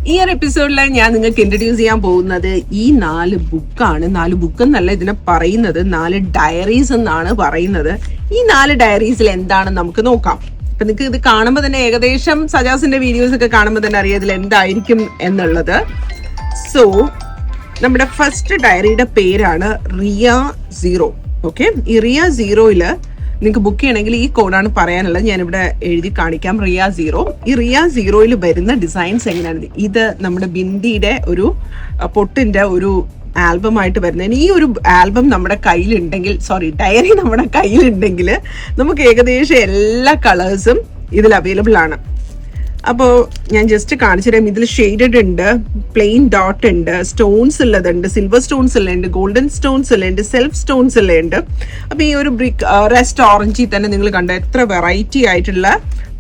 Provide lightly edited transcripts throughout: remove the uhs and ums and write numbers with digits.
ഈ ഒരു എപ്പിസോഡിൽ ഞാൻ നിങ്ങൾക്ക് ഇൻട്രൊഡ്യൂസ് ചെയ്യാൻ പോകുന്നത് ഈ 4 ബുക്കാണ്. 4 ബുക്ക് എന്നല്ല ഇതിനെ പറയുന്നത്, 4 ഡയറീസ് എന്നാണ് പറയുന്നത്. ഈ 4 ഡയറീസിൽ എന്താണെന്ന് നമുക്ക് നോക്കാം. അപ്പൊ നിങ്ങൾക്ക് ഇത് കാണുമ്പോൾ തന്നെ ഏകദേശം സജാസിന്റെ വീഡിയോസ് ഒക്കെ കാണുമ്പോൾ തന്നെ അറിയാം ഇതിൽ എന്തായിരിക്കും എന്നുള്ളത്. സോ നമ്മുടെ ഫസ്റ്റ് ഡയറിയുടെ പേരാണ് റിയ 0. ഓക്കെ, ഈ റിയ 0-ല് നിങ്ങൾക്ക് ബുക്ക് ചെയ്യണമെങ്കിൽ ഈ കോഡാണ് പറയാനുള്ളത്. ഞാനിവിടെ എഴുതി കാണിക്കാം. റിയ 0. ഈ റിയ 0-ൽ വരുന്ന ഡിസൈൻസ് എങ്ങനെയാണ്? ഇത് നമ്മുടെ ബിന്ദിയുടെ ഒരു പൊട്ടിന്റെ ഒരു ആൽബം ആയിട്ട് വരുന്നതിന് ഈ ഒരു ആൽബം നമ്മുടെ കയ്യിലുണ്ടെങ്കിൽ, ഡയറി നമ്മുടെ കയ്യിലുണ്ടെങ്കിൽ നമുക്ക് ഏകദേശം എല്ലാ കളേഴ്സും ഇതിൽ അവൈലബിൾ ആണ്. അപ്പോൾ ഞാൻ ജസ്റ്റ് കാണിച്ചു തരാം. ഇതിൽ ഷെയ്ഡഡ് ഉണ്ട്, പ്ലെയിൻ ഡോട്ട് ഉണ്ട്, സ്റ്റോൺസ് ഉള്ളതുണ്ട്, സിൽവർ സ്റ്റോൺസ് ഉള്ളുണ്ട്, ഗോൾഡൻ സ്റ്റോൺസ് ഉള്ളുണ്ട്, സെൽഫ് സ്റ്റോൺസ് ഉള്ളുണ്ട്. അപ്പോൾ ഈ ഒരു ബ്രിക്ക് റെസ്റ്റ് ഓറഞ്ചിൽ തന്നെ നിങ്ങൾ കണ്ട എത്ര വെറൈറ്റി ആയിട്ടുള്ള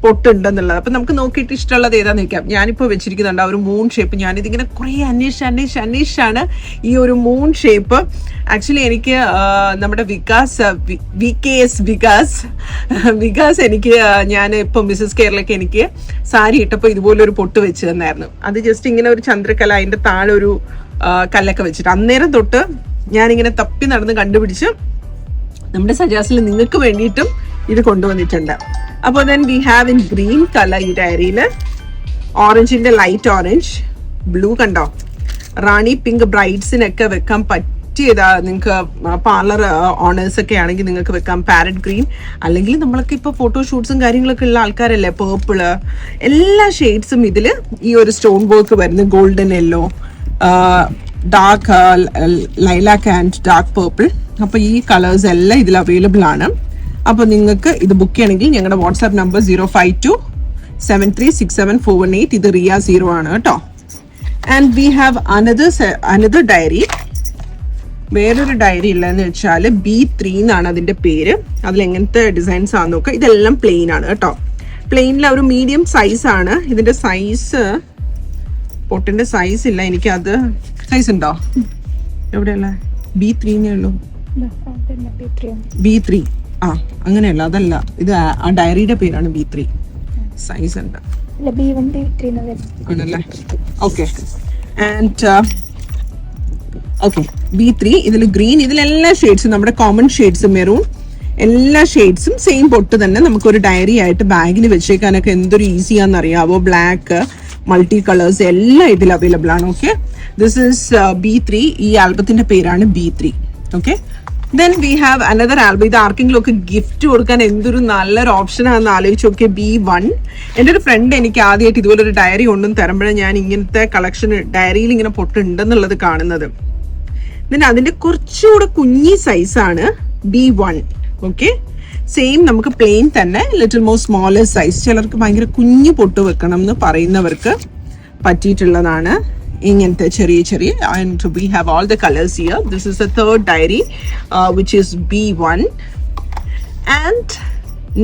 പൊട്ടുണ്ടെന്നുള്ളത്. അപ്പം നമുക്ക് നോക്കിയിട്ട് ഇഷ്ടമുള്ളത് ഏതാന്ന് വെക്കാം. ഞാനിപ്പോൾ വെച്ചിരിക്കുന്നുണ്ട് ഒരു മൂൺ ഷേപ്പ്. ഞാനിതിങ്ങനെ കുറേ അന്വേഷിച്ചാണ് ഈ ഒരു മൂൺ ഷേപ്പ്. ആക്ച്വലി എനിക്ക് നമ്മുടെ വികാസ് എനിക്ക് ഞാൻ ഇപ്പോൾ മിസ്സസ് കേരളയ്ക്ക് എനിക്ക് സാരി ഇട്ടപ്പോൾ ഇതുപോലൊരു പൊട്ട് വെച്ച് തന്നായിരുന്നു. അത് ജസ്റ്റ് ഇങ്ങനെ ഒരു ചന്ദ്രക്കല, അതിൻ്റെ താഴെ ഒരു കല്ലൊക്കെ വെച്ചിട്ട് അന്നേരം തൊട്ട് ഞാനിങ്ങനെ തപ്പി നടന്ന് കണ്ടുപിടിച്ച് നമ്മുടെ സജാസിൽ നിങ്ങൾക്ക് വേണ്ടിയിട്ടും ഇത് കൊണ്ടുവന്നിട്ടുണ്ട്. അപ്പോൾ then we have in green colour ഈ ഡയറിയിൽ, ഓറഞ്ചിന്റെ ലൈറ്റ് ഓറഞ്ച്, ബ്ലൂ കണ്ടോ, റാണി പിങ്ക് ബ്രൈഡ്സിനൊക്കെ വെക്കാൻ പറ്റിയതാ. നിങ്ങൾക്ക് പാർലർ ഓണേഴ്സ് ഒക്കെ ആണെങ്കിൽ നിങ്ങൾക്ക് വെക്കാം. പാരറ്റ് ഗ്രീൻ, അല്ലെങ്കിൽ നമ്മളൊക്കെ ഇപ്പോൾ ഫോട്ടോഷൂട്ട്സും കാര്യങ്ങളൊക്കെ ഉള്ള ആൾക്കാരല്ലേ, പേർപ്പിള്, എല്ലാ ഷെയ്ഡ്സും ഇതിൽ ഈ ഒരു സ്റ്റോൺ വർക്ക് വരുന്നു. Golden yellow, dark lilac and dark purple. അപ്പോൾ ഈ കളേഴ്സ് എല്ലാം ഇതിൽ അവൈലബിൾ ആണ്. അപ്പോൾ നിങ്ങൾക്ക് ഇത് ബുക്ക് ചെയ്യണമെങ്കിൽ ഞങ്ങളുടെ വാട്സാപ്പ് നമ്പർ 052736741 ഇത് റിയ 0 ആണ് കേട്ടോ. And we have another diary. വേറൊരു ഡയറി ഇല്ലെന്ന് വെച്ചാൽ B3 എന്നാണ് അതിന്റെ പേര്. അതിൽ എങ്ങനത്തെ ഡിസൈൻസ് ആണെന്ന് നോക്കുക. ഇതെല്ലാം പ്ലെയിൻ ആണ് കേട്ടോ. പ്ലെയിനിൽ ഒരു മീഡിയം സൈസ് ആണ്. ഇതിന്റെ സൈസ്, പൊട്ടിന്റെ സൈസ് ഇല്ല എനിക്കത്. സൈസ് ഉണ്ടോ എവിടെയല്ല? B3 ഉള്ളൂ. B3 അങ്ങനെയല്ല, അതല്ല, ഇത് ആ ഡയറിയുടെ പേരാണ് B3. സൈസ് ഉണ്ട് ആണല്ലേ? ഓക്കെ. ആൻഡ് ഓക്കെ, B3 ഇതിൽ ഗ്രീൻ, ഇതിലെല്ലാ ഷെയ്ഡ്സും നമ്മുടെ കോമൺ ഷെയ്ഡ്സ്, മെറൂൺ, എല്ലാ ഷെയ്ഡ്സും സെയിം പൊട്ട് തന്നെ നമുക്കൊരു ഡയറി ആയിട്ട് ബാഗിൽ വെച്ചേക്കാനൊക്കെ എന്തൊരു ഈസിയാന്ന് അറിയാവോ. ബ്ലാക്ക്, മൾട്ടി കളേഴ്സ് എല്ലാം ഇതിൽ അവൈലബിൾ ആണ്. Okay, this is B3. ഈ ആൽബത്തിന്റെ പേരാണ് B3. Okay, then we have another album. ഇത് ആർക്കെങ്കിലും ഒക്കെ ഗിഫ്റ്റ് കൊടുക്കാൻ എന്തൊരു നല്ലൊരു ഓപ്ഷൻ ആണെന്ന് ആലോചിച്ച് നോക്കിയ B1. എൻ്റെ ഒരു ഫ്രണ്ട് എനിക്ക് ആദ്യമായിട്ട് ഇതുപോലെ ഒരു ഡയറി കൊണ്ടും തരുമ്പോഴേ ഞാൻ ഇങ്ങനത്തെ കളക്ഷൻ ഡയറിയിൽ ഇങ്ങനെ പൊട്ടുണ്ടെന്നുള്ളത് കാണുന്നത്. ദെൻ അതിന്റെ കുറച്ചുകൂടെ കുഞ്ഞി സൈസാണ് B1. ഓക്കെ, സെയിം നമുക്ക് പ്ലെയിൻ തന്നെ, ലിറ്റിൽ മോർ സ്മോളർ സൈസ്. ചിലർക്ക് ഭയങ്കര കുഞ്ഞു പൊട്ട് വെക്കണം എന്ന് പറയുന്നവർക്ക് പറ്റിയിട്ടുള്ളതാണ് ഇങ്ങനത്തെ ചെറിയ. And we have all the colors here. This is the third diary, which is B1. And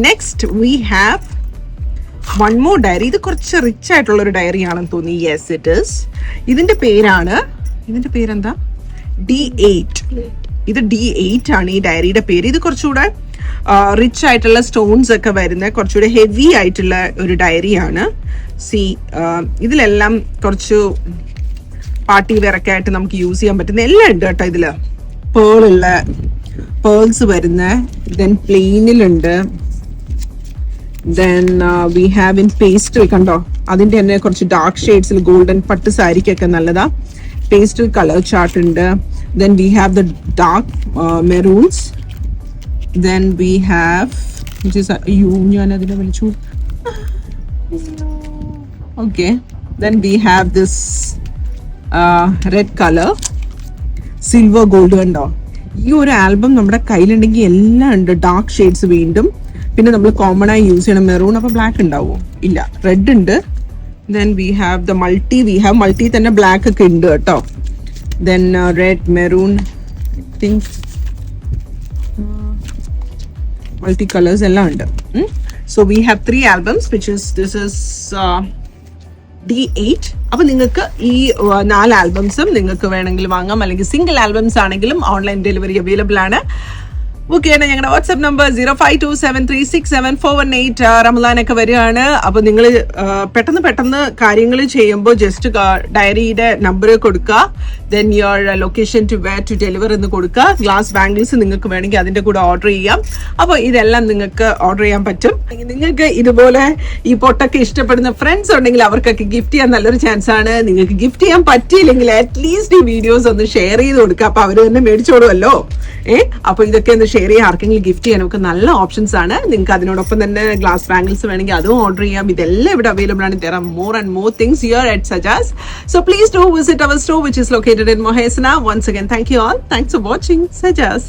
next we have one more diary. ഇത് കുറച്ച് റിച്ച് ആയിട്ടുള്ള ഒരു ഡയറി ആണെന്ന് തോന്നി. Yes it is. ഇതിന്റെ പേരെന്താ? D8. ഇത് D8 ആണ് ഈ ഡയറിയുടെ പേര്. ഇത് കുറച്ചുകൂടെ റിച്ച് ആയിട്ടുള്ള സ്റ്റോൺസ് ഒക്കെ വരുന്ന കുറച്ചുകൂടെ ഹെവി ആയിട്ടുള്ള ഒരു ഡയറിയാണ്. ഇതിലെല്ലാം കുറച്ച് പാർട്ടി വെയറൊക്കെ ആയിട്ട് നമുക്ക് യൂസ് ചെയ്യാൻ പറ്റുന്ന എല്ലാം ഉണ്ട് കേട്ടോ. ഇതില് പേൾസ് വരുന്ന, ദെൻ പ്ലെയിനിലുണ്ട്, then we have in pastel. കണ്ടോ, അതിന്റെ തന്നെ കുറച്ച് ഡാർക്ക് ഷെയ്ഡ്സിൽ ഗോൾഡൻ പട്ട് സാരിക്കൊക്കെ നല്ലതാ. പേസ്റ്റൽ കളർ ചാർട്ട് ഉണ്ട്. Then we have the dark maroons. Then we have ഞാൻ അതിനെ വിളിച്ചു. Okay, then we have this red colour, silver gold. കണ്ടോ, ഈ ഒരു ആൽബം നമ്മുടെ കയ്യിലുണ്ടെങ്കിൽ എല്ലാം ഉണ്ട്. ഡാർക്ക് ഷെയ്ഡ്സ് വീണ്ടും. പിന്നെ നമ്മൾ കോമൺ ആയി യൂസ് ചെയ്യണം മെറൂൺ. അപ്പൊ ബ്ലാക്ക് ഉണ്ടാവോ? ഇല്ല, റെഡ് ഉണ്ട്. Then we have the multi തന്നെ ബ്ലാക്ക് ഒക്കെ ഉണ്ട് കേട്ടോ. Then red, maroon, think multi colours എല്ലാം ഉണ്ട്. So we have 3 albums which is this is D8. അപ്പൊ നിങ്ങൾക്ക് ഈ 4 ആൽബംസും നിങ്ങൾക്ക് വേണമെങ്കിൽ വാങ്ങാം, അല്ലെങ്കിൽ സിംഗിൾ ആൽബംസ് ആണെങ്കിലും ഓൺലൈൻ ഡെലിവറി അവൈലബിൾ ആണ്. ബുക്ക് ചെയ്യണേ. ഞങ്ങളുടെ വാട്സ്ആപ്പ് നമ്പർ 0527367418. റമദാനൊക്കെ വരികയാണ്. അപ്പൊ നിങ്ങൾ പെട്ടെന്ന് കാര്യങ്ങൾ ചെയ്യുമ്പോൾ ജസ്റ്റ് ഡയറിയുടെ നമ്പർ കൊടുക്കുക, then your location to where to deliver എന്ന് കൊടുക്കുക. ഗ്ലാസ് ബാംഗിൾസ് നിങ്ങൾക്ക് വേണമെങ്കിൽ അതിന്റെ കൂടെ ഓർഡർ ചെയ്യാം. അപ്പോൾ ഇതെല്ലാം നിങ്ങൾക്ക് ഓർഡർ ചെയ്യാൻ പറ്റും. നിങ്ങൾക്ക് ഇതുപോലെ ഈ പൊട്ടൊക്കെ ഇഷ്ടപ്പെടുന്ന ഫ്രണ്ട്സ് ഉണ്ടെങ്കിൽ അവർക്കൊക്കെ ഗിഫ്റ്റ് ചെയ്യാൻ നല്ലൊരു ചാൻസ് ആണ്. നിങ്ങൾക്ക് ഗിഫ്റ്റ് ചെയ്യാൻ പറ്റിയില്ലെങ്കിൽ അറ്റ്ലീസ്റ്റ് ഈ വീഡിയോസ് ഒന്ന് ഷെയർ ചെയ്ത് കൊടുക്കുക. അപ്പൊ അവർ തന്നെ മേടിച്ചോളുമല്ലോ. അപ്പൊ ഇതൊക്കെ ഒന്ന് ഷെയർ ചെയ്യാൻ, ആർക്കെങ്കിലും ഗിഫ്റ്റ് ചെയ്യാനൊക്കെ നല്ല ഓപ്ഷൻസ് ആണ്. നിങ്ങൾക്ക് അതിനോടൊപ്പം തന്നെ ഗ്ലാസ് ബാംഗിൾസ് വേണമെങ്കിൽ അതും ഓർഡർ ചെയ്യാം. ഇതെല്ലാം ഇവിടെ അവൈലബിൾ ആണ്. There are more and more things here at Sajas. So please do visit our store which is located in Mohesna. Once again, thank you all. Thanks for watching Sajas.